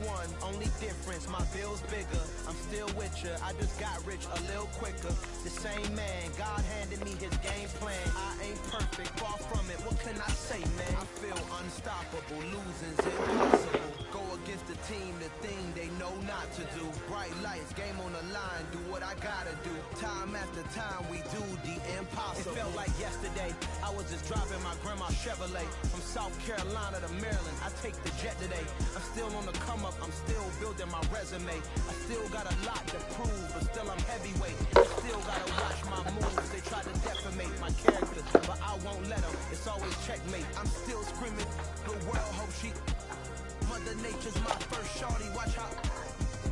one, only difference, my bill's bigger. I'm still with ya, I just got rich a little quicker. The same man, God handed me his game plan. I ain't perfect, far from it, what can I say, man? I feel unstoppable, losing's impossible. Go against the team, the thing they know not to do. Bright lights, game on the line, do what I gotta do. Time after time, we do the impossible. It felt like yesterday, I was just driving my grandma's Chevrolet from South Carolina to Maryland. I take the jet today. I'm still on the come up, I'm still building my resume. I still got a lot to prove, but still I'm heavyweight. I still gotta watch my moves. They try to defamate my character, but I won't let them. It's always checkmate. I'm still screaming, the world hope she. Mother Nature's my first shorty. Watch how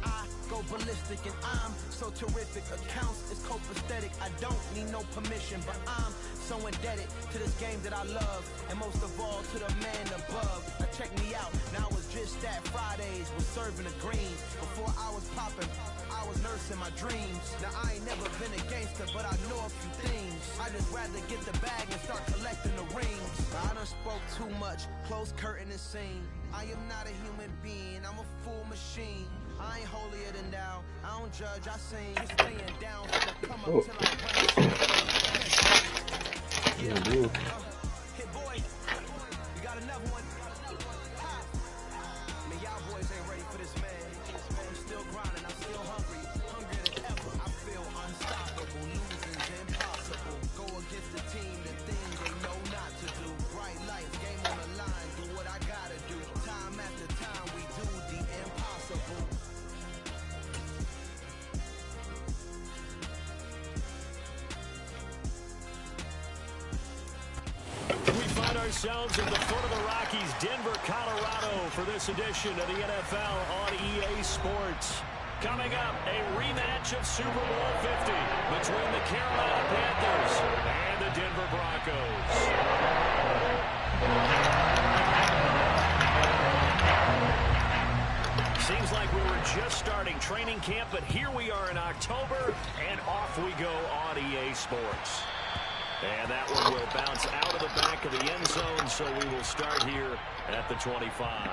I go ballistic, and I'm so terrific. Accounts is copacetic. I don't need no permission, but I'm so indebted to this game that I love, and most of all to the man above. Now check me out. Now I was just at Fridays, was serving the greens. Before I was popping, I was nursing my dreams. Now I ain't never been a gangster, but I know a few things. I just rather get the bag and start collecting the rings. I done spoke too much, close curtain and scene. I am not a human being, I'm a full machine. I ain't holier than thou, I don't judge, I sing. Just staying down for the come up till I run. Hit boy, you got another one. Man, y'all boys ain't ready for this, man. I'm still grinding, I'm still hungry. Hungrier than ever, I feel unstoppable. Losing's impossible. Go against the team, the thing they know not to do. Bright lights, game on the line, do what I gotta do. Time after time, we do the impossible. Ourselves at the foot of the Rockies, Denver, Colorado, for this edition of the NFL on EA Sports. Coming up, a rematch of Super Bowl 50 between the Carolina Panthers and the Denver Broncos. Seems like we were just starting training camp, but here we are in October, and off we go on EA Sports. And that one will bounce out of the back of the end zone, so we will start here at the 25.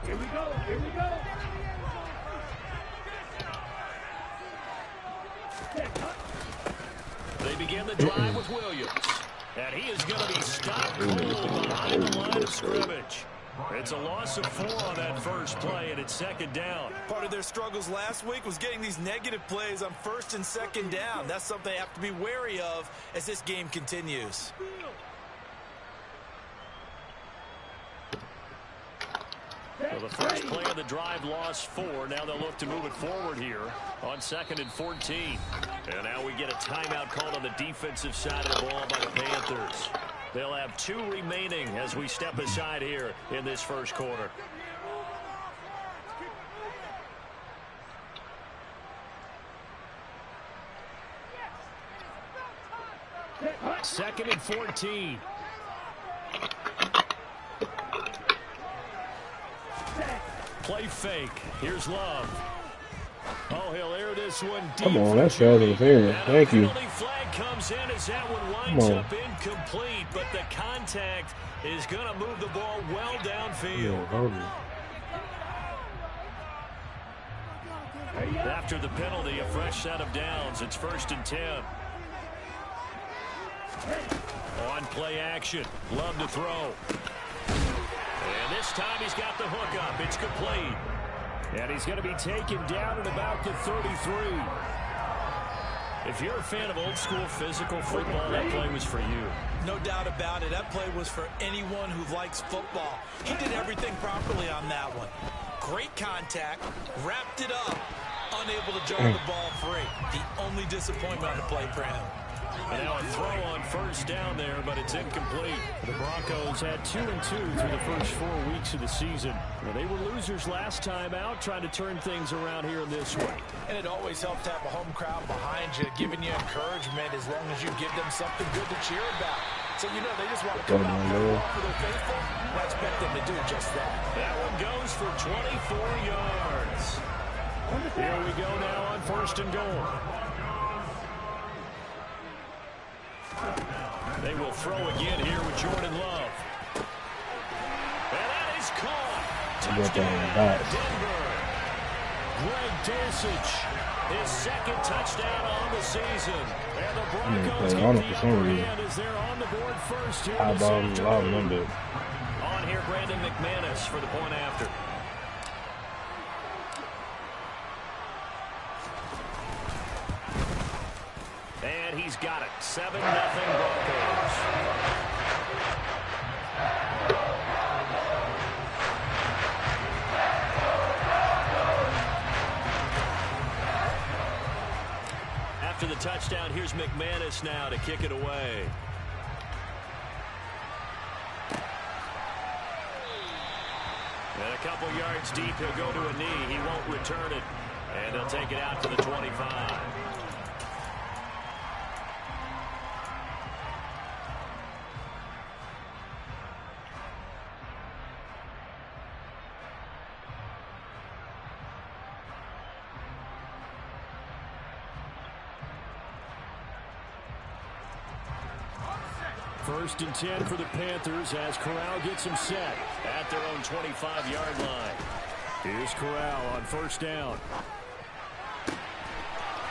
Here we go, here we go. They begin the drive with Williams. And he is going to be stopped cold behind the line of scrimmage. It's a loss of 4 on that first play, and it's second down. Part of their struggles last week was getting these negative plays on first and second down. That's something they have to be wary of as this game continues. Well, the first play of the drive lost 4. Now they'll look to move it forward here on 2nd and 14. And now we get a timeout called on the defensive side of the ball by the Panthers. They'll have 2 remaining as we step aside here in this first quarter. Second and 14. Play fake. Here's Love. Oh, he'll air this one deep. Come on, that's right there. Thank you. Flag comes in as that one winds up incomplete, but the contact is going to move the ball well downfield. After the penalty, a fresh set of downs. It's 1st and 10. On play action. Love to throw. And this time he's got the hook up. It's complete. And he's going to be taken down at about the 33. If you're a fan of old-school physical football, that play was for you. No doubt about it. That play was for anyone who likes football. He did everything properly on that one. Great contact, wrapped it up, unable to jar the ball free. The only disappointment on the play for him. And now a throw on first down there, but it's incomplete. The Broncos had 2-2 through the first 4 weeks of the season. Well, they were losers last time out, trying to turn things around here in this one. And it always helps to have a home crowd behind you, giving you encouragement as long as you give them something good to cheer about. So, you know, they just want to come out and play for their faithful. I expect them to do just that. That one goes for 24 yards. Here we go now on 1st and goal. They will throw again here with Jordan Love. And that is caught. Touchdown, Denver. Greg Dulcich, his 2nd touchdown on the season. And the Broncos get the upper hand as they're on the board first here this afternoon. On here, Brandon McManus for the point after. And he's got it. 7-0 Broncos. After the touchdown, here's McManus now to kick it away. And a couple yards deep, he'll go to a knee. He won't return it. And they'll take it out to the 25. First and 10 for the Panthers as Corral gets him set at their own 25-yard line. Here's Corral on 1st down.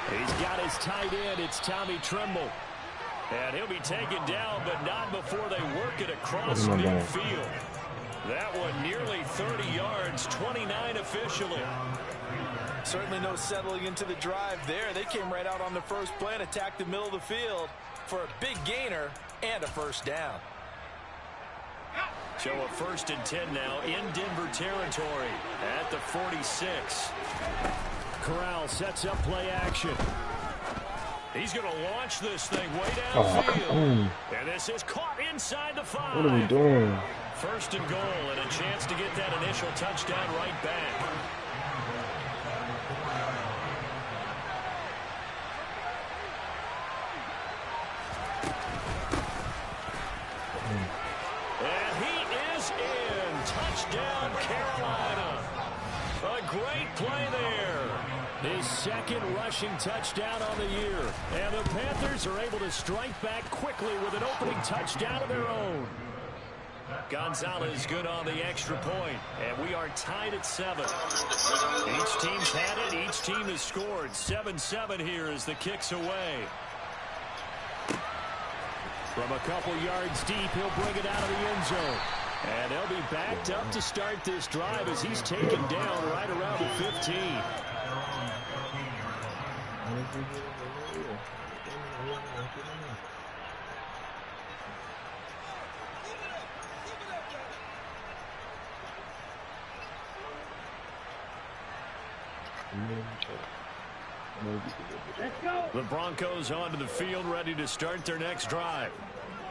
He's got his tight end. It's Tommy Tremble. And he'll be taken down, but not before they work it across midfield. That one nearly 30 yards, 29 officially. Certainly no settling into the drive there. They came right out on the first play and attacked the middle of the field for a big gainer and a 1st down. So a 1st and 10 now in Denver territory at the 46. Corral sets up play action. He's going to launch this thing way downfield. And this is caught inside the 5. What are we doing? 1st and goal and a chance to get that initial touchdown right back. And he is in. Touchdown, Carolina. A great play there. His 2nd rushing touchdown on the year. And the Panthers are able to strike back quickly with an opening touchdown of their own. Gonzalez good on the extra point, and we are tied at 7. Each team's had it. Each team has scored. 7-7 here as the kick's away. From a couple yards deep, he'll bring it out of the end zone. And they'll be backed up to start this drive as he's taken down right around the 15. The Broncos onto the field, ready to start their next drive.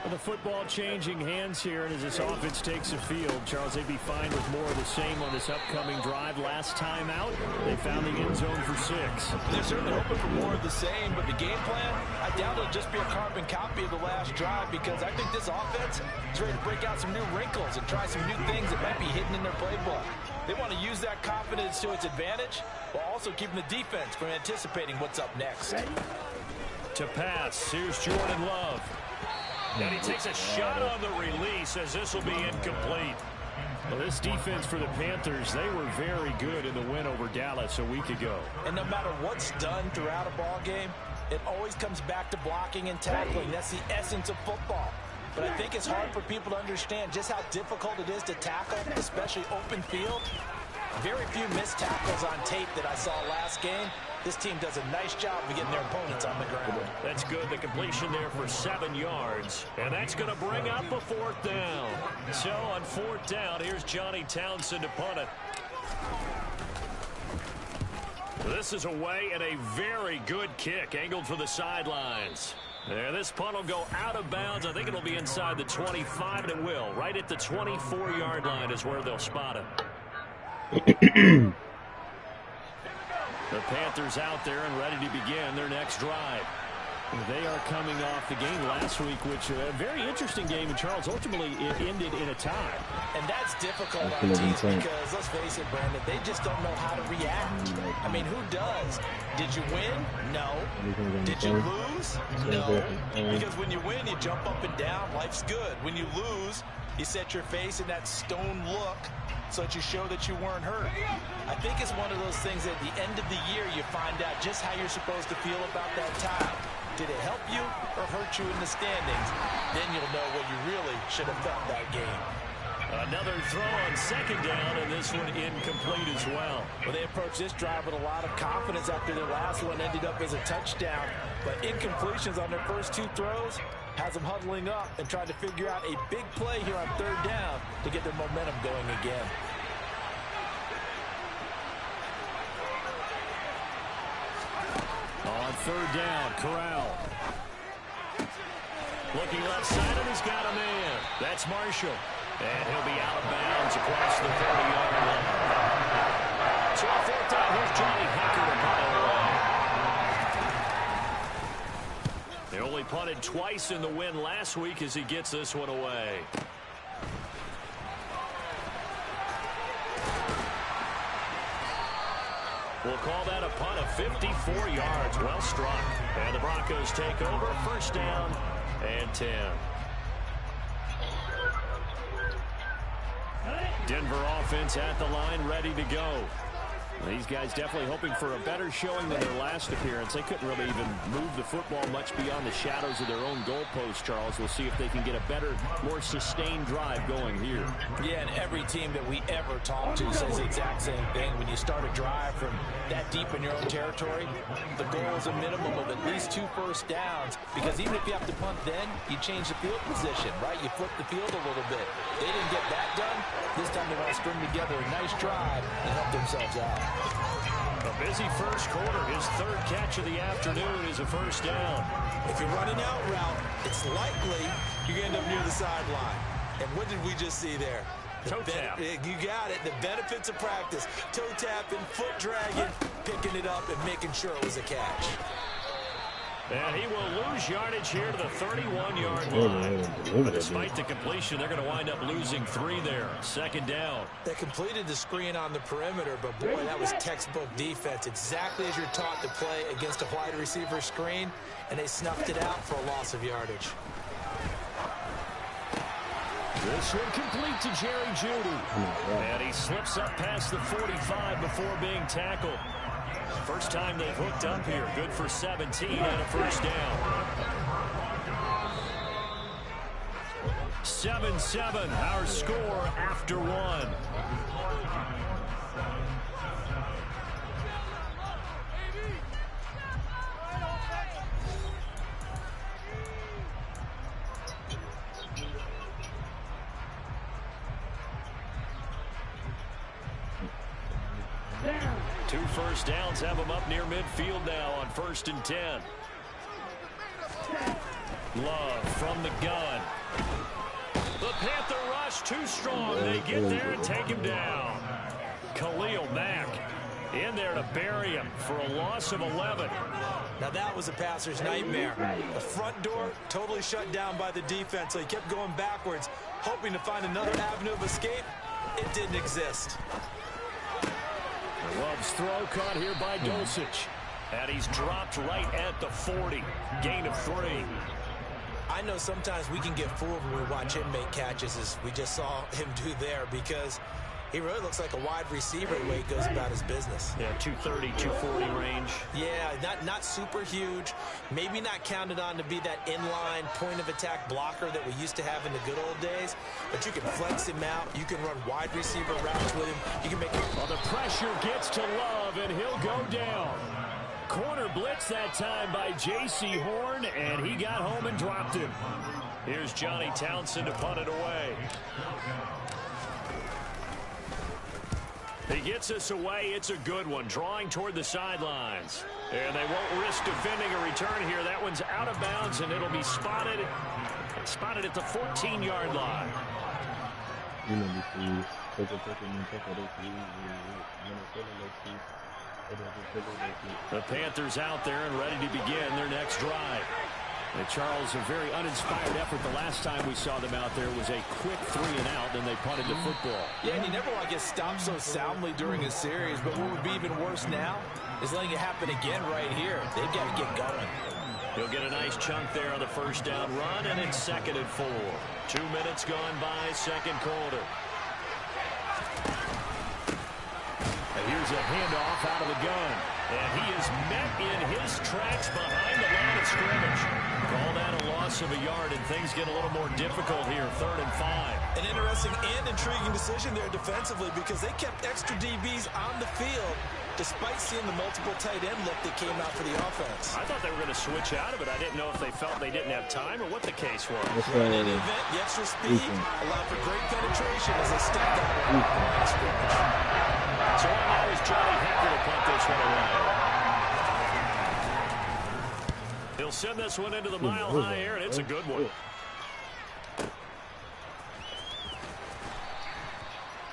The football changing hands here, and as this offense takes the field, Charles, they'd be fine with more of the same on this upcoming drive. Last time out, they found the end zone for 6. They're certainly hoping for more of the same, but the game plan, I doubt it'll just be a carbon copy of the last drive, because I think this offense is ready to break out some new wrinkles and try some new things that might be hidden in their playbook. They want to use that confidence to its advantage, while also keeping the defense from anticipating what's up next. To pass, here's Jordan Love. And he takes a shot on the release as this will be incomplete. Well, this defense for the Panthers, they were very good in the win over Dallas a week ago. And no matter what's done throughout a ball game, it always comes back to blocking and tackling. That's the essence of football. But I think it's hard for people to understand just how difficult it is to tackle, especially open field. Very few missed tackles on tape that I saw last game. This team does a nice job of getting their opponents on the ground. That's good. The completion there for 7 yards. And that's going to bring up a 4th down. So on 4th down, here's Johnny Townsend to punt it. This is away and a very good kick angled for the sidelines. There, this punt will go out of bounds. I think it'll be inside the 25, and it will. Right at the 24-yard line is where they'll spot it. The Panthers out there and ready to begin their next drive. They are coming off the game last week, which a very interesting game, and Charles, ultimately it ended in a tie. And that's difficult on teams because, let's face it, Brandon, they just don't know how to react. I mean, who does? Did you win? No. Did you lose? No. Because when you win, you jump up and down. Life's good. When you lose, you set your face in that stone look so that you show that you weren't hurt. I think it's one of those things at the end of the year you find out just how you're supposed to feel about that tie. Did it help you or hurt you in the standings? Then you'll know what you really should have felt that game. Another throw on second down, and this one incomplete as well. Well, they approached this drive with a lot of confidence after their last one ended up as a touchdown. But incompletions on their first two throws has them huddling up and trying to figure out a big play here on third down to get their momentum going again. On third down, Corral. Looking left side, and he's got a man. That's Marshall. And he'll be out of bounds across the 30-yard line. So on fourth down, here's Johnny Hecker to punt away. They only punted twice in the win last week as he gets this one away. We'll call that a punt of 54 yards. Well struck. And the Broncos take over. First down and 10. Denver offense at the line, ready to go. These guys definitely hoping for a better showing than their last appearance. They couldn't really even move the football much beyond the shadows of their own goalpost, Charles. We'll see if they can get a better, more sustained drive going here. Yeah, and every team that we ever talk to says the exact same thing. When you start a drive from that deep in your own territory, the goal is a minimum of at least 2 first downs, because even if you have to punt then, you change the field position, right? You flip the field a little bit. They didn't get that done. This time they want to string together a nice drive and help themselves out. A busy first quarter. His third catch of the afternoon is a first down. If you're running out route, it's likely you end up near the sideline. And what did we just see there? Toe tap. You got it. The benefits of practice. Toe tapping, foot dragging, picking it up, and making sure it was a catch. And he will lose yardage here to the 31-yard line. But despite the completion, they're going to wind up losing 3 there. Second down. They completed the screen on the perimeter, but boy, that was textbook defense. Exactly as you're taught to play against a wide receiver screen, and they snuffed it out for a loss of yardage. This one complete to Jerry Jeudy. And he slips up past the 45 before being tackled. First time they've hooked up here. Good for 17 and a first down. 7-7, our score after 1. Two first downs have them up near midfield now on 1st and 10. Love from the gun. The Panther rush too strong. They get there and take him down. Khalil Mack in there to bury him for a loss of 11. Now that was a passer's nightmare. The front door totally shut down by the defense, so he kept going backwards, hoping to find another avenue of escape. It didn't exist. Love's throw caught here by Dulcich. And he's dropped right at the 40. Gain of 3. I know sometimes we can get fooled when we watch him make catches, as we just saw him do there, because he really looks like a wide receiver the way he goes about his business. Yeah, 230, 240 range. Yeah, not super huge. Maybe not counted on to be that inline point-of-attack blocker that we used to have in the good old days. But you can flex him out. You can run wide receiver routes with him. You can make... Well, the pressure gets to Love, and he'll go down. Corner blitz that time by J.C. Horn, and he got home and dropped him. Here's Johnny Townsend to punt it away. He gets us away. It's a good one. Drawing toward the sidelines. And they won't risk defending a return here. That one's out of bounds, and it'll be spotted. Spotted at the 14-yard line. The Panthers out there and ready to begin their next drive. And Charles, a very uninspired effort. The last time we saw them out there was a quick 3 and out, and they punted the football. Yeah, and you never want to get stopped so soundly during a series, but what would be even worse now is letting it happen again right here. They've got to get going. He'll get a nice chunk there on the first down run, and it's 2nd and 4. 2 minutes gone by, second quarter. And here's a handoff out of the gun. And he is met in his tracks behind the line of scrimmage. Call that a loss of a yard, and things get a little more difficult here, 3rd and 5. An interesting and intriguing decision there defensively because they kept extra DBs on the field despite seeing the multiple tight end look that came out for the offense. I thought they were going to switch out of it. I didn't know if they felt they didn't have time or what the case was. In any event, the extra speed allowed for great penetration as they stepped out of the line of scrimmage. So now is Johnny Hacker to punt this one away. He'll send this one into the mile-high air, and it's a good one.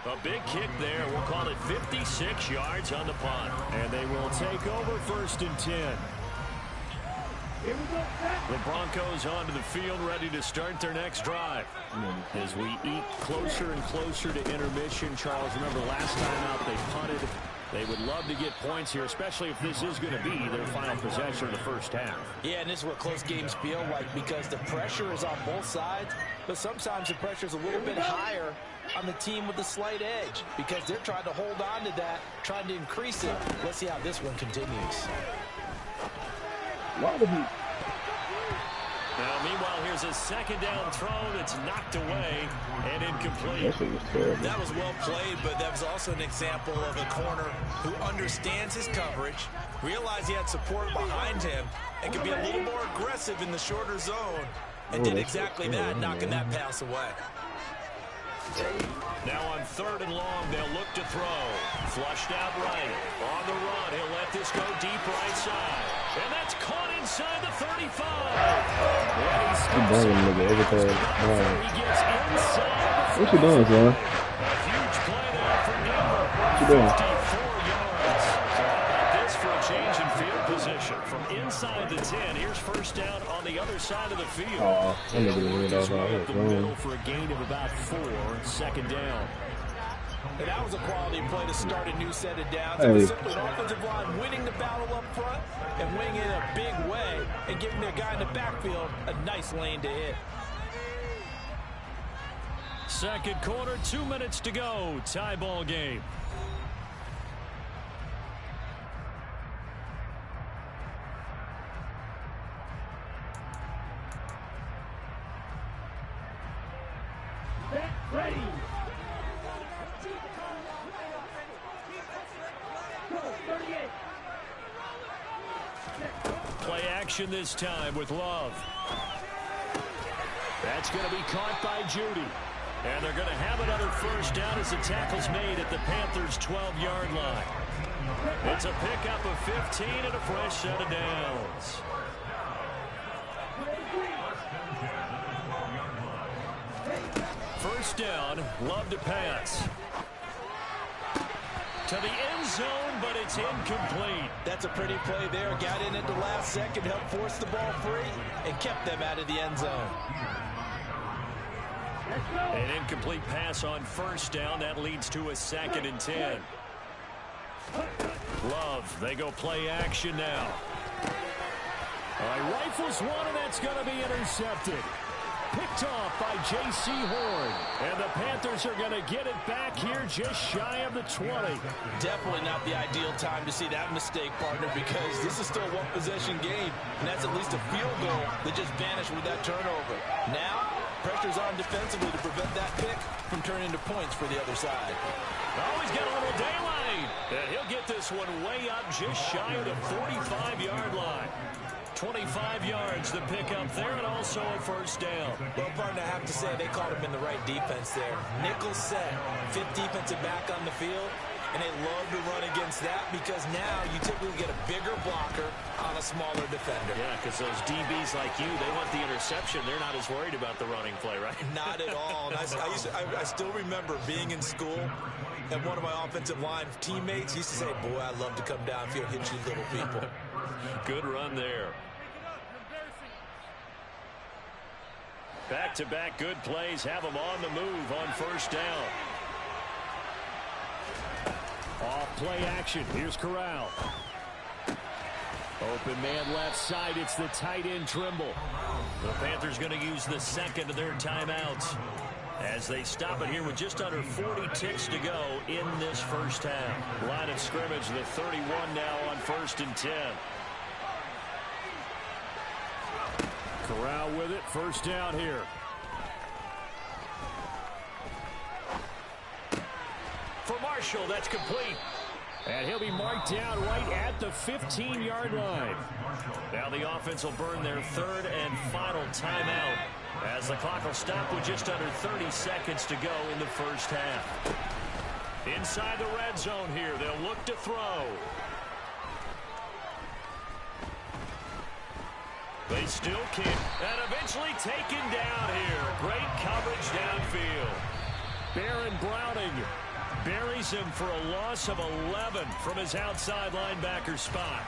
A big kick there. We'll call it 56 yards on the punt. And they will take over 1st and 10. The Broncos onto the field, ready to start their next drive. As we eat closer and closer to intermission, Charles, remember last time out they punted. They would love to get points here, especially if this is going to be their final possession of the first half. Yeah, and this is what close games feel like because the pressure is on both sides, but sometimes the pressure is a little bit higher on the team with the slight edge because they're trying to hold on to that, trying to increase it. Let's see how this one continues. Now, meanwhile, here's a 2nd down throw that's knocked away and incomplete. That was well played, but that was also an example of a corner who understands his coverage, realized he had support behind him, and can be a little more aggressive in the shorter zone, and did exactly that, knocking that pass away. Now on 3rd and long, they'll look to throw. Flushed out right. On the run, he'll let this go deep right side. And that's caught inside the 35. He gets inside. What you doing, son? A huge play there for Denver. What you doing? 54 yards. So how about this for a change in field position? From inside the 10, here's 1st down on the other side of the field. Oh, I'm going to Just right up the middle for a gain of about 4, 2nd down. And that was a quality play to start a new set of downs. It was simply an offensive line winning the battle up front and winning it in a big way and giving their guy in the backfield a nice lane to hit. 2nd quarter, 2 minutes to go. Tie ball game. Ready. Play action this time with Love. That's going to be caught by Judy. And they're going to have another 1st down as the tackle's made at the Panthers' 12-yard line. It's a pickup of 15 and a fresh set of downs. First down, Love to pass. To the end zone, but it's incomplete. That's a pretty play there. Got in at the last second, helped force the ball free, and kept them out of the end zone. An incomplete pass on 1st down. That leads to a 2nd and 10. Love, they go play action now. Rifles one, and that's going to be intercepted. Picked off by J.C. Horn. And the Panthers are going to get it back here just shy of the 20. Definitely not the ideal time to see that mistake, partner, because this is still a one-possession game, and that's at least a field goal that just vanished with that turnover. Now, pressure's on defensively to prevent that pick from turning into points for the other side. Oh, he's got a little daylight. And he'll get this one way up just shy of the 45-yard line. 25 yards, the pickup there, and also a 1st down. Well, partner, I have to say they caught him in the right defense there. Nickel set, 5th defensive back on the field, and they love to run against that because now you typically get a bigger blocker on a smaller defender. Yeah, because those DBs like you, they want the interception. They're not as worried about the running play, right? Not at all. And I still remember being in school And one of my offensive line teammates used to say, boy, I love to come downfield, hit you little people. Good run there. Back-to-back good plays have them on the move on first down. Off play action. Here's Corral. Open man left side. It's the tight end Trimble. The Panthers going to use the second of their timeouts as they stop it here with just under 40 ticks to go in this first half. Line of scrimmage, the 31 now on 1st and 10. Corral with it. First down here. For Marshall, that's complete. And he'll be marked down right at the 15-yard line. Now the offense will burn their third and final timeout as the clock will stop with just under 30 seconds to go in the first half. Inside the red zone here, they'll look to throw. They still kick, and eventually taken down here. Great coverage downfield. Baron Browning buries him for a loss of 11 from his outside linebacker spot.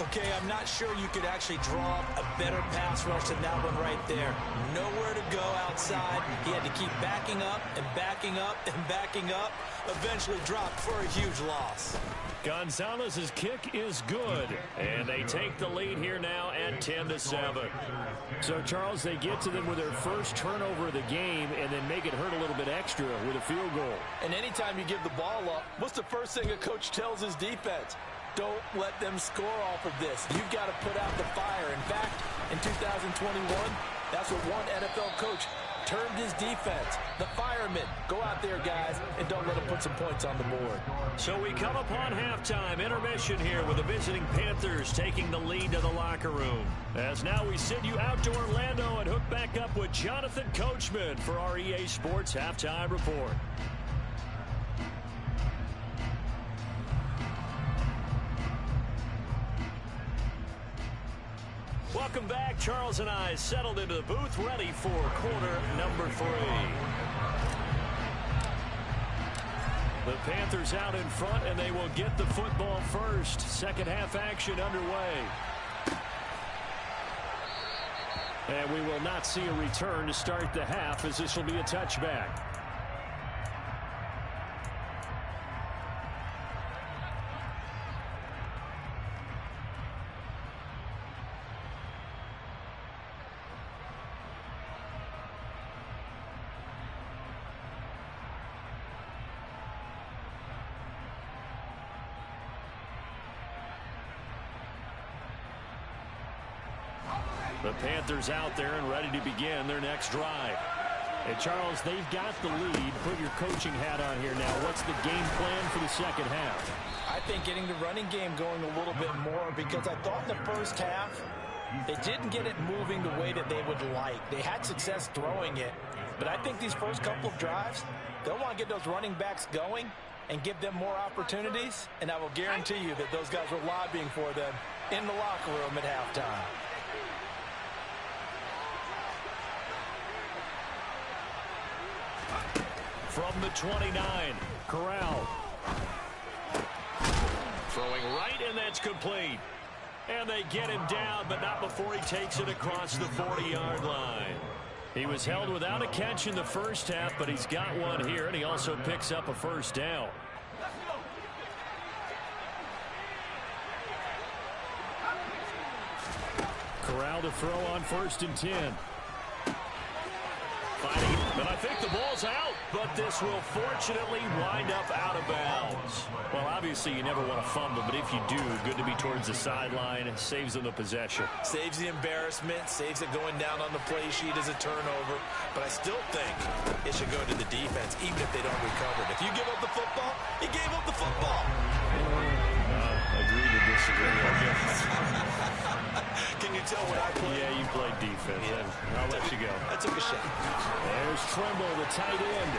Okay, I'm not sure you could actually draw up a better pass rush than that one right there. Nowhere to go outside. He had to keep backing up and backing up and backing up. Eventually dropped for a huge loss. Gonzalez's kick is good, and they take the lead here now at 10-7. So, Charles, they get to them with their first turnover of the game and then make it hurt a little bit extra with a field goal. And anytime you give the ball up, what's the first thing a coach tells his defense? Don't let them score off of this. You've got to put out the fire. In fact, in 2021, that's what one NFL coach termed his defense, the firemen. Go out there, guys, and don't let them put some points on the board. So we come upon halftime intermission here with the visiting Panthers taking the lead to the locker room. As now we send you out to Orlando and hook back up with Jonathan Coachman for our EA Sports Halftime Report. Welcome back. Charles and I settled into the booth, ready for quarter number 3. The Panthers out in front, and they will get the football first. Second half action underway. And we will not see a return to start the half, as this will be a touchback. The Panthers out there and ready to begin their next drive. And Charles, they've got the lead. Put your coaching hat on here now. What's the game plan for the second half? I think getting the running game going a little bit more, because I thought in the first half they didn't get it moving the way that they would like. They had success throwing it, but I think these first couple of drives, they'll want to get those running backs going and give them more opportunities, and I will guarantee you that those guys were lobbying for them in the locker room at halftime. From the 29, Corral. Throwing right, and that's complete. And they get him down, but not before he takes it across the 40-yard line. He was held without a catch in the first half, but he's got one here, and he also picks up a first down. Corral to throw on 1st and 10. Fighting, but I think the ball's out, but this will fortunately wind up out of bounds. Well, obviously you never want to fumble, but if you do, good to be towards the sideline. It saves them the possession. Saves the embarrassment, saves it going down on the play sheet as a turnover, but I still think it should go to the defense, even if they don't recover it. If you give up the football, you gave up the football. Agree to disagree, I guess. Can you tell what I played? Yeah, you played defense. Yeah. I'll let you go. I took a shot. There's Trimble, the tight end.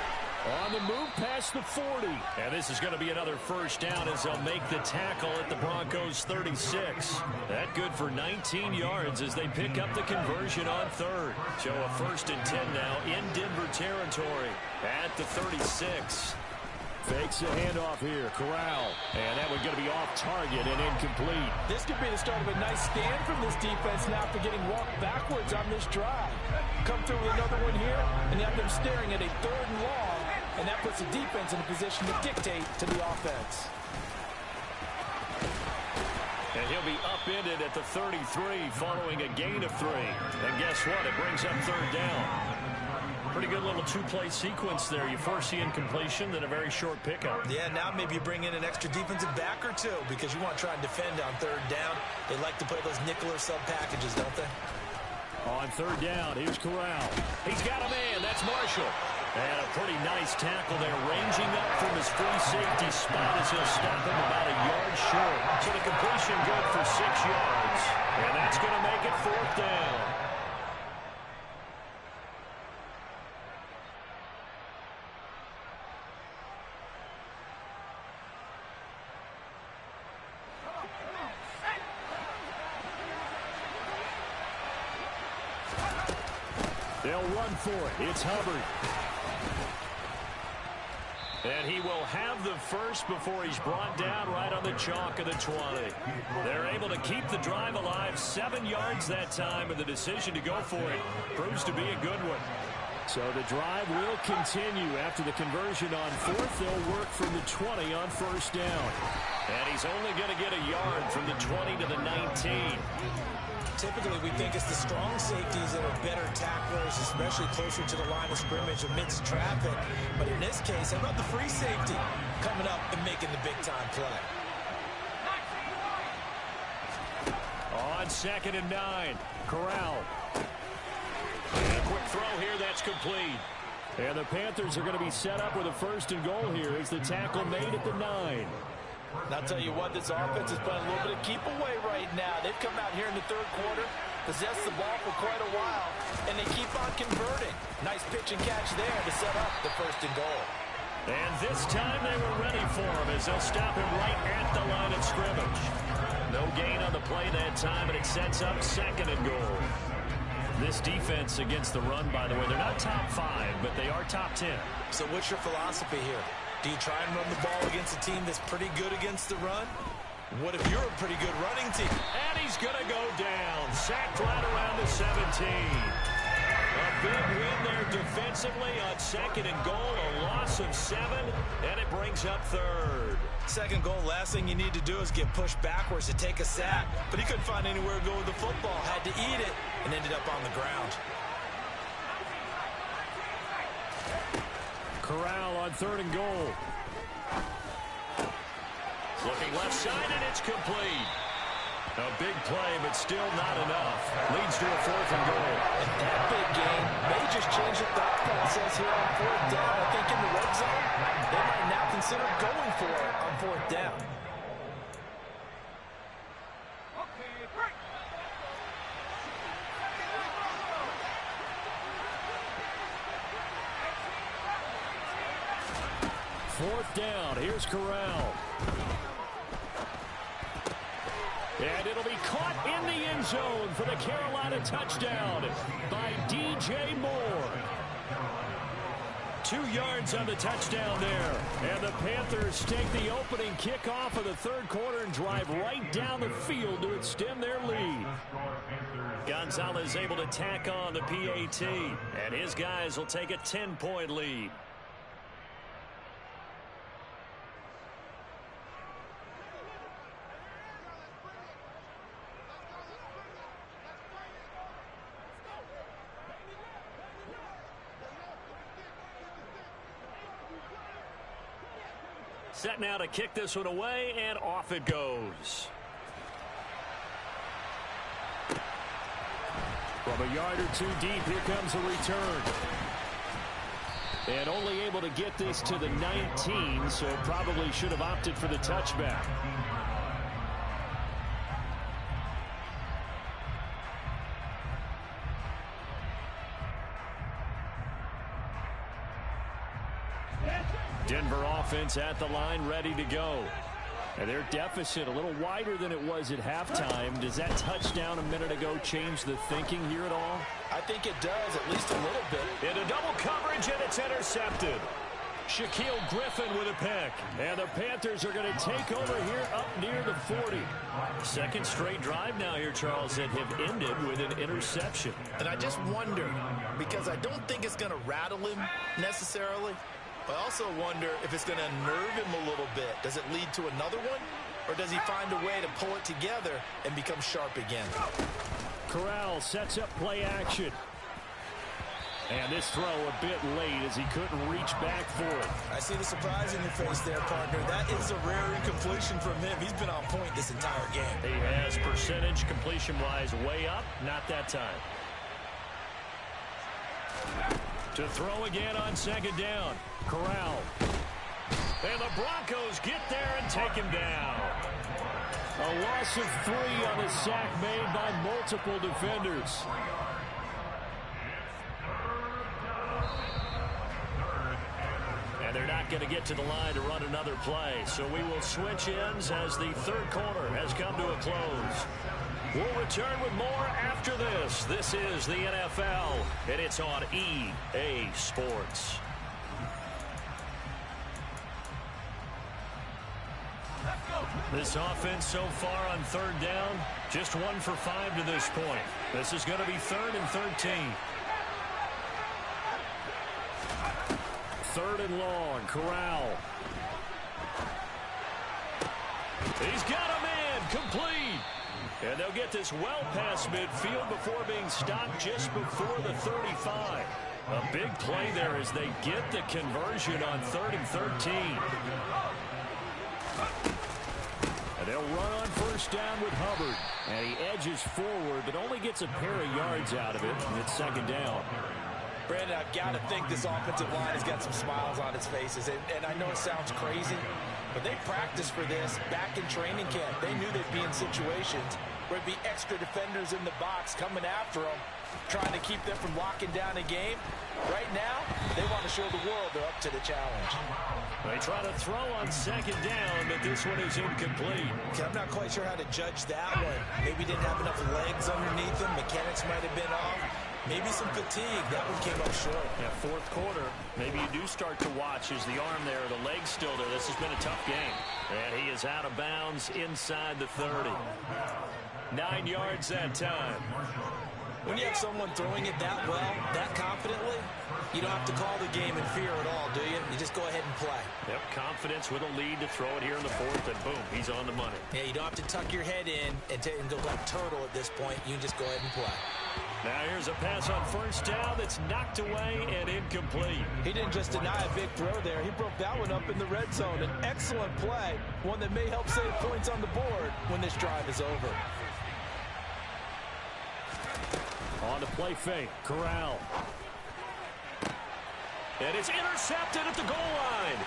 On the move past the 40. And this is going to be another first down as they'll make the tackle at the Broncos 36. That good for 19 yards as they pick up the conversion on 3rd. So a 1st and 10 now in Denver territory at the 36. Fakes a handoff here. Corral. And that one's going to be off target and incomplete. This could be the start of a nice stand from this defense now for getting walked backwards on this drive. Come through with another one here, and you have them staring at a 3rd and long, and that puts the defense in a position to dictate to the offense. And he'll be upended at the 33 following a gain of 3. And guess what? It brings up 3rd down. Pretty good little 2-play sequence there. You force the incompletion, then a very short pickup. Yeah, now maybe you bring in an extra defensive back or 2 because you want to try and defend on 3rd down. They like to play those nickel or sub packages, don't they? On 3rd down, here's Corral. He's got a man. That's Marshall. And a pretty nice tackle there, ranging up from his free safety spot as he'll stop him about a yard short. So the completion good for 6 yards. And that's going to make it 4th down. They'll run for it. It's Hubbard. And he will have the first before he's brought down right on the chalk of the 20. They're able to keep the drive alive. 7 yards that time, and the decision to go for it proves to be a good one. So the drive will continue after the conversion on 4th. They'll work from the 20 on 1st down. And he's only going to get a yard from the 20 to the 19. Typically, we think it's the strong safeties that are better tacklers, especially closer to the line of scrimmage amidst traffic. But in this case, how about the free safety coming up and making the big-time play? On 2nd and 9, Corral. And a quick throw here, that's complete. And the Panthers are going to be set up with a 1st and goal here as the tackle made at the 9. And I'll tell you what, this offense is playing a little bit of keep away right now. They've come out here in the 3rd quarter, possessed the ball for quite a while, and they keep on converting. Nice pitch and catch there to set up the 1st and goal. And this time they were ready for him as they'll stop him right at the line of scrimmage. No gain on the play that time, and it sets up 2nd and goal. This defense against the run, by the way, they're not top 5, but they are top 10. So what's your philosophy here? Do you try and run the ball against a team that's pretty good against the run? What if you're a pretty good running team? And he's going to go down. Sacked right around the 17. A big win there defensively on 2nd and goal. A loss of 7, and it brings up 3rd. 2nd goal, last thing you need to do is get pushed backwards to take a sack. But he couldn't find anywhere to go with the football. Had to eat it and ended up on the ground. Corral on 3rd and goal. Looking left side, and it's complete. A big play, but still not enough. Leads to a 4th and goal. And that big game may just change the thought process here on 4th down. I think in the red zone, they might now consider going for it on 4th down. Fourth down. Here's Corral. And it'll be caught in the end zone for the Carolina touchdown by DJ Moore. 2 yards on the touchdown there. And the Panthers take the opening kickoff of the 3rd quarter and drive right down the field to extend their lead. Gonzalez able to tack on the PAT. And his guys will take a 10-point lead. Set now to kick this one away, and off it goes. From a yard or 2 deep, here comes a return. And only able to get this to the 19, so probably should have opted for the touchback. Denver offense at the line, ready to go. And their deficit a little wider than it was at halftime. Does that touchdown a minute ago change the thinking here at all? I think it does, at least a little bit. Into double coverage, and it's intercepted. Shaquille Griffin with a pick. And the Panthers are going to take over here up near the 40. Second straight drive now here, Charles, that have ended with an interception. And I just wonder, because I don't think it's going to rattle him necessarily. I also wonder if it's going to unnerve him a little bit. Does it lead to another one? Or does he find a way to pull it together and become sharp again? Corral sets up play action. And this throw a bit late as he couldn't reach back for it. I see the surprise in your face there, partner. That is a rare incompletion from him. He's been on point this entire game. He has percentage completion-wise way up. Not that time. To throw again on second down. Corral. And the Broncos get there and take him down. A loss of 3 on a sack made by multiple defenders. And they're not going to get to the line to run another play. So we will switch ends as the third quarter has come to a close. We'll return with more after this. This is the NFL, and it's on EA Sports. This offense so far on third down, just 1 for 5 to this point. This is going to be 3rd and 13. 3rd and long. Corral. He's got a man. Complete. And they'll get this well past midfield before being stopped just before the 35. A big play there as they get the conversion on 3rd and 13. And they'll run on first down with Hubbard. And he edges forward, but only gets a pair of yards out of it. And it's 2nd down. Brandon, I've got to think this offensive line has got some smiles on its faces. And I know it sounds crazy, but they practiced for this back in training camp. They knew they'd be in situations where there'd be extra defenders in the box coming after them, trying to keep them from locking down a game. Right now, they want to show the world they're up to the challenge. They try to throw on 2nd down, but this one is incomplete. Okay, I'm not quite sure how to judge that one. Maybe didn't have enough legs underneath them. Mechanics might have been off. Maybe some fatigue. That one came up short. Yeah, 4th quarter. Maybe you do start to watch as the arm there, the leg's still there. This has been a tough game. And he is out of bounds inside the 30. 9 yards that time. When you have someone throwing it that well, that confidently, you don't have to call the game in fear at all, do you? You just go ahead and play. Yep, confidence with a lead to throw it here in the 4th, and boom, he's on the money. Yeah, you don't have to tuck your head in and go like turtle at this point. You can just go ahead and play. Now here's a pass on first down that's knocked away and incomplete. He didn't just deny a big throw there. He broke that one up in the red zone. An excellent play, one that may help save points on the board when this drive is over. On the play fake, Corral. And it's intercepted at the goal line.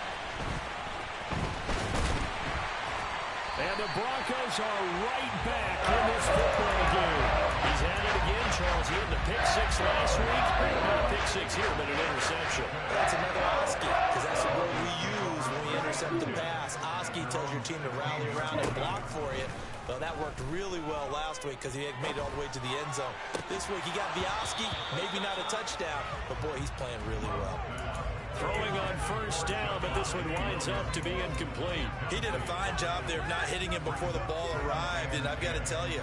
And the Broncos are right back in this football game. He's had it again, Charles. He had the pick 6 last week. Not a pick 6 here, but an interception. That's another Oski, because that's the word we use when we intercept the pass. Oski tells your team to rally around and block for you. Well, that worked really well last week because he had made it all the way to the end zone. This week he got Oski, maybe not a touchdown, but boy, he's playing really well. Throwing on first down, but this one winds up to be incomplete. He did a fine job there of not hitting him before the ball arrived, and I've got to tell you,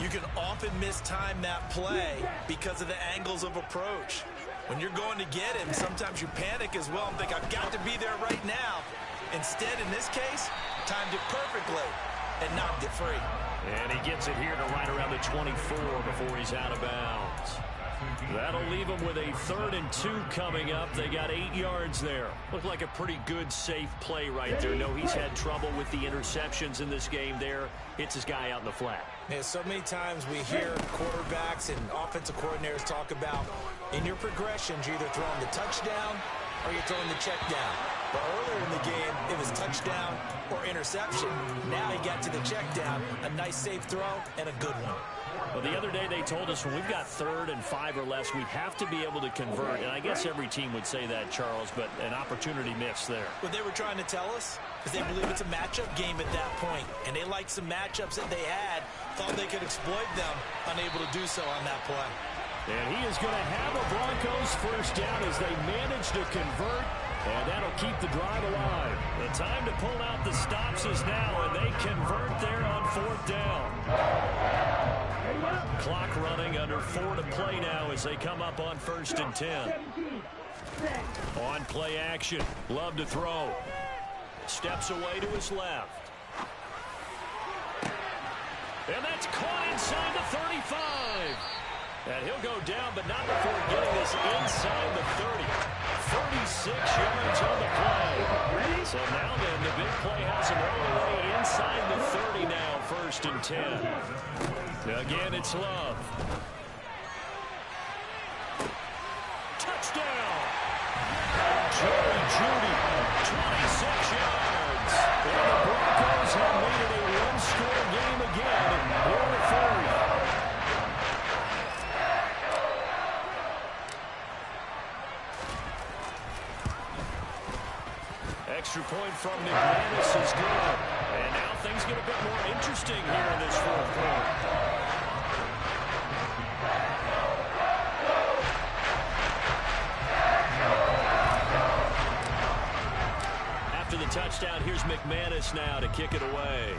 you can often mistime that play because of the angles of approach. When you're going to get him, sometimes you panic as well and think, I've got to be there right now. Instead, in this case, timed it perfectly and knocked it free. And he gets it here to right around the 24 before he's out of bounds. That'll leave them with a 3rd and 2 coming up. They got 8 yards there. Looked like a pretty good, safe play right there. No, he's had trouble with the interceptions in this game there. Hits his guy out in the flat. Yeah, so many times we hear quarterbacks and offensive coordinators talk about in your progressions, you're either throwing the touchdown or you're throwing the check down. But earlier in the game, it was touchdown or interception. Now he got to the check down, a nice safe throw, and a good one. Well, the other day they told us when we've got 3rd and 5 or less, we have to be able to convert. And I guess every team would say that, Charles, but an opportunity missed there. What they were trying to tell us is they believe it's a matchup game at that point. And they liked some matchups that they had, thought they could exploit them, unable to do so on that play. And he is going to have a Broncos first down as they manage to convert And that'll keep the drive alive. The time to pull out the stops is now, and they convert there on 4th down. Clock running, under 4 to play now as they come up on 1st and 10. On play action, Love to throw. Steps away to his left. And that's caught inside the 35. And he'll go down, but not before getting this inside the 30. 36 yards on the play. So now then, the big play has him all the way inside the 30 now, 1st and 10. Again, it's Love. Touchdown! Jerry Jeudy, 26 yards. And the Broncos have made it a one-score game again here in the 4th. Extra point from McManus is good. And now things get a bit more interesting here in this 4th quarter. After the touchdown, here's McManus now to kick it away.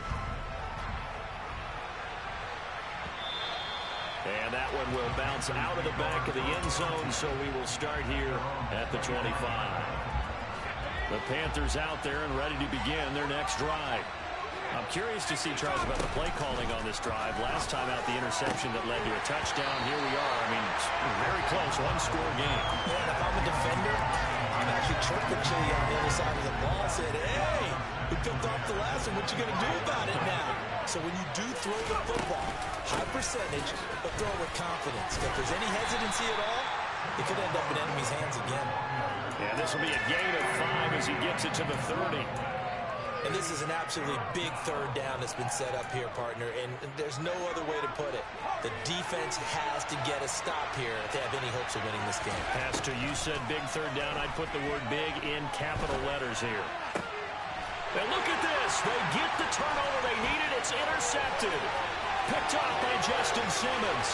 And that one will bounce out of the back of the end zone, so we will start here at the 25. The Panthers out there and ready to begin their next drive. I'm curious to see, Charles, about the play calling on this drive. Last time out, the interception that led to a touchdown. Here we are. I mean, very close, one-score game. Yeah, and if I'm a defender, I'm actually chirping to you on the other side of the ball. Said, hey, we picked off the last one. What you going to do about it now? So when you do throw the football, high percentage, but throw it with confidence. If there's any hesitancy at all, it could end up in enemy's hands again. Yeah, this will be a gain of 5 as he gets it to the 30. And this is an absolutely big 3rd down that's been set up here, partner, and there's no other way to put it. The defense has to get a stop here if they have any hopes of winning this game. Pastor, you said big 3rd down. I'd put the word big in capital letters here. And look at this. They get the turnover they needed. It's intercepted. Picked off by Justin Simmons.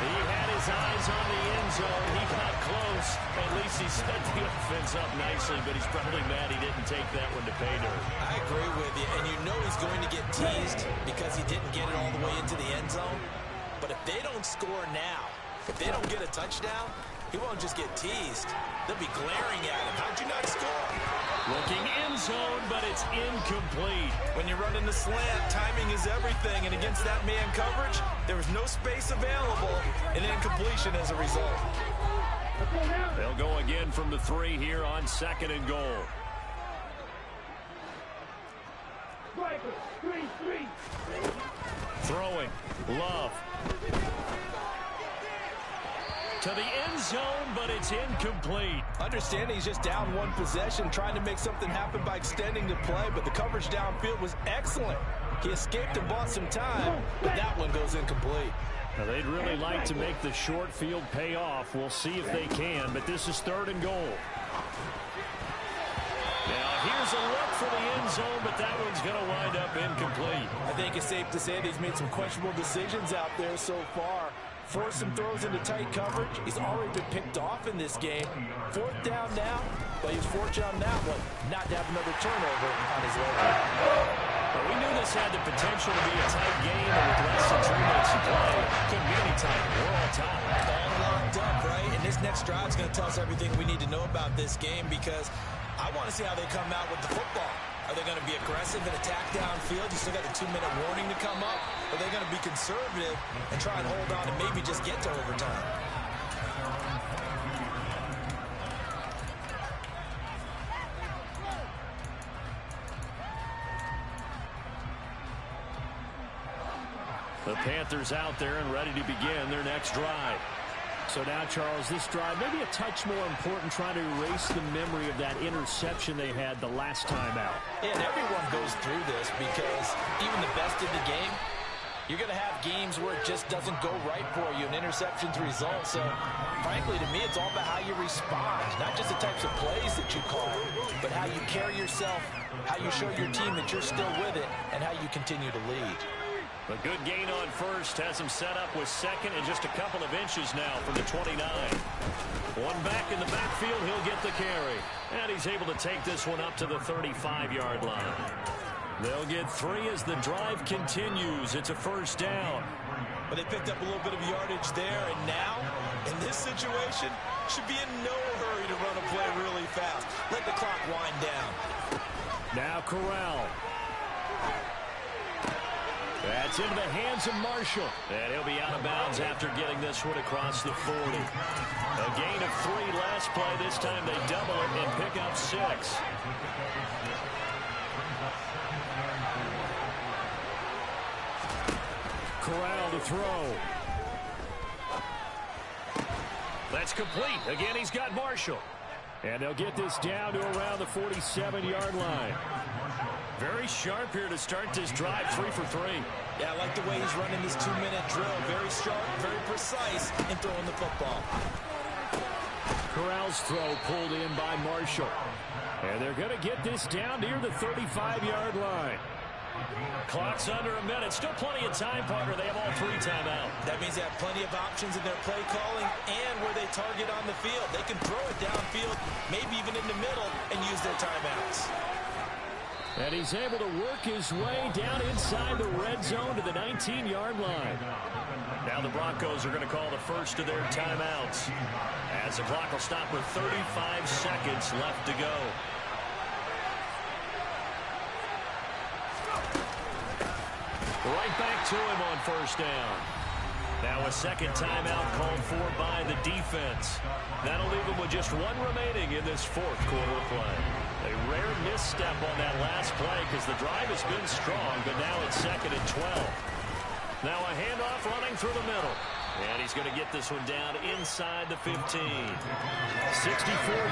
He had his eyes on the end zone. He got close. At least he set the offense up nicely, but he's probably mad he didn't take that one to pay dirt. I agree with you, and you know he's going to get teased because he didn't get it all the way into the end zone. But if they don't score now, if they don't get a touchdown, he won't just get teased. They'll be glaring at him. How'd you not score? Looking end zone, but it's incomplete. When you're running the slant, timing is everything, and against that man coverage, there was no space available, and incompletion as a result. They'll go again from the 3 here on 2nd and goal. Throwing, Love. To the end zone, but it's incomplete. Understanding he's just down one possession, trying to make something happen by extending the play, but the coverage downfield was excellent. He escaped and bought some time, but that one goes incomplete. Now, they'd really like to make the short field pay off. We'll see if they can, but this is 3rd and goal. Now, here's a look for the end zone, but that one's going to wind up incomplete. I think it's safe to say that he's made some questionable decisions out there so far. Forced some throws into tight coverage. He's already been picked off in this game. 4th down now, but he's fortunate on that one not to have another turnover on his ledger. Well, we knew this had the potential to be a tight game, and with less than 3 minutes to play, couldn't be any tighter. We're all tied. All locked up, right? And this next drive is going to tell us everything we need to know about this game because I want to see how they come out with the football. Are they going to be aggressive and attack downfield? You still got a 2-minute warning to come up. Or are they going to be conservative and try and hold on and maybe just get to overtime? The Panthers out there and ready to begin their next drive. So now, Charles, this drive maybe a touch more important, trying to erase the memory of that interception they had the last time out. Yeah, and everyone goes through this because even the best of the game, you're going to have games where it just doesn't go right for you, and interceptions result. So, frankly, to me, it's all about how you respond, not just the types of plays that you call, but how you carry yourself, how you show your team that you're still with it, and how you continue to lead. A good gain on first has him set up with second and just a couple of inches now from the 29. One back in the backfield, he'll get the carry. And he's able to take this one up to the 35-yard line. They'll get 3 as the drive continues. It's a first down. But they picked up a little bit of yardage there, and now, in this situation, should be in no hurry to run a play really fast. Let the clock wind down. Now Corral. That's into the hands of Marshall. And he'll be out of bounds after getting this one across the 40. A gain of 3 last play. This time they double it and pick up 6. Corral to throw. That's complete. Again, he's got Marshall. And they'll get this down to around the 47-yard line. Very sharp here to start this drive, 3 for 3. Yeah, I like the way he's running this 2-minute drill. Very sharp, very precise in throwing the football. Corral's throw pulled in by Marshall. And they're going to get this down near the 35-yard line. Clock's under a minute. Still plenty of time, Parker. They have all 3 timeouts. That means they have plenty of options in their play calling and where they target on the field. They can throw it downfield, maybe even in the middle, and use their timeouts. And he's able to work his way down inside the red zone to the 19-yard line. Now the Broncos are going to call the first of their timeouts, as the clock will stop with 35 seconds left to go. Right back to him on first down. Now a second timeout called for by the defense. That'll leave them with just 1 remaining in this 4th quarter of play. A rare misstep on that last play because the drive has been strong, but now it's 2nd and 12. Now a handoff running through the middle. And he's going to get this one down inside the 15. 64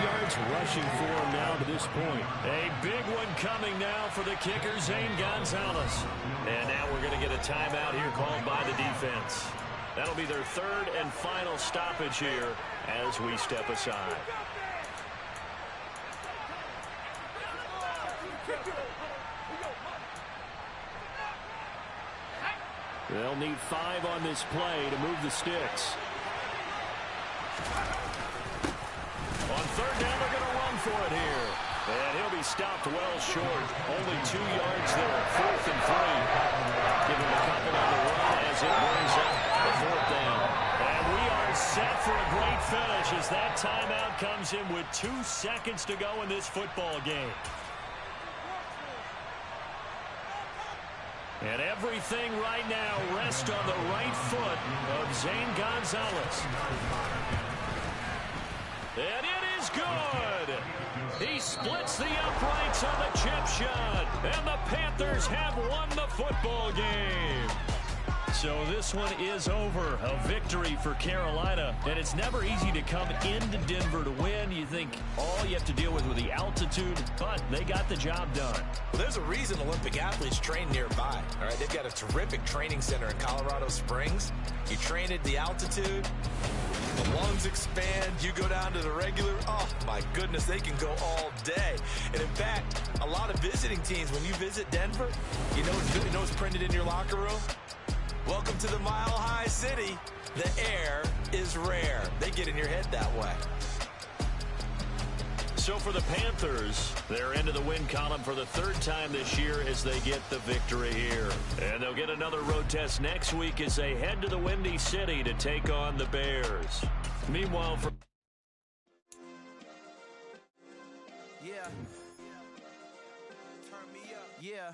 yards rushing for him now to this point. A big one coming now for the kicker, Zane Gonzalez. And now we're going to get a timeout here called by the defense. That'll be their 3rd and final stoppage here as we step aside. They'll need 5 on this play to move the sticks. On 3rd down, they're going to run for it here. And he'll be stopped well short. Only 2 yards there. 4th and 3. Give him a couple on the run as it brings up the 4th down. And we are set for a great finish as that timeout comes in with 2 seconds to go in this football game. And everything right now rests on the right foot of Zane Gonzalez. And it is good. He splits the uprights on the chip shot. And the Panthers have won the football game. So this one is over. A victory for Carolina. And it's never easy to come into Denver to win. You think all you have to deal with the altitude, but they got the job done. Well, there's a reason Olympic athletes train nearby. All right, they've got a terrific training center in Colorado Springs. You train at the altitude, the lungs expand, you go down to the regular, oh my goodness, they can go all day. And in fact, a lot of visiting teams, when you visit Denver, you know what's printed in your locker room? Welcome to the Mile High City. The air is rare. They get in your head that way. So for the Panthers, they're into the win column for the 3rd time this year as they get the victory here. And they'll get another road test next week as they head to the Windy City to take on the Bears. Meanwhile, for Turn me up. Yeah.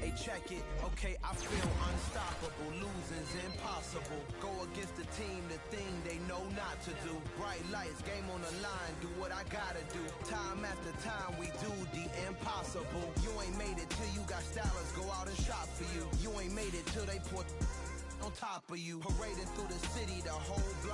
Hey, check it. Okay, I feel unstoppable. Losing's impossible. Go against the team, the thing they know not to do. Bright lights, game on the line. Do what I gotta do. Time after time, we do the impossible. You ain't made it till you got stylers go out and shop for you. You ain't made it till they put on top of you. Parading through the city, the whole block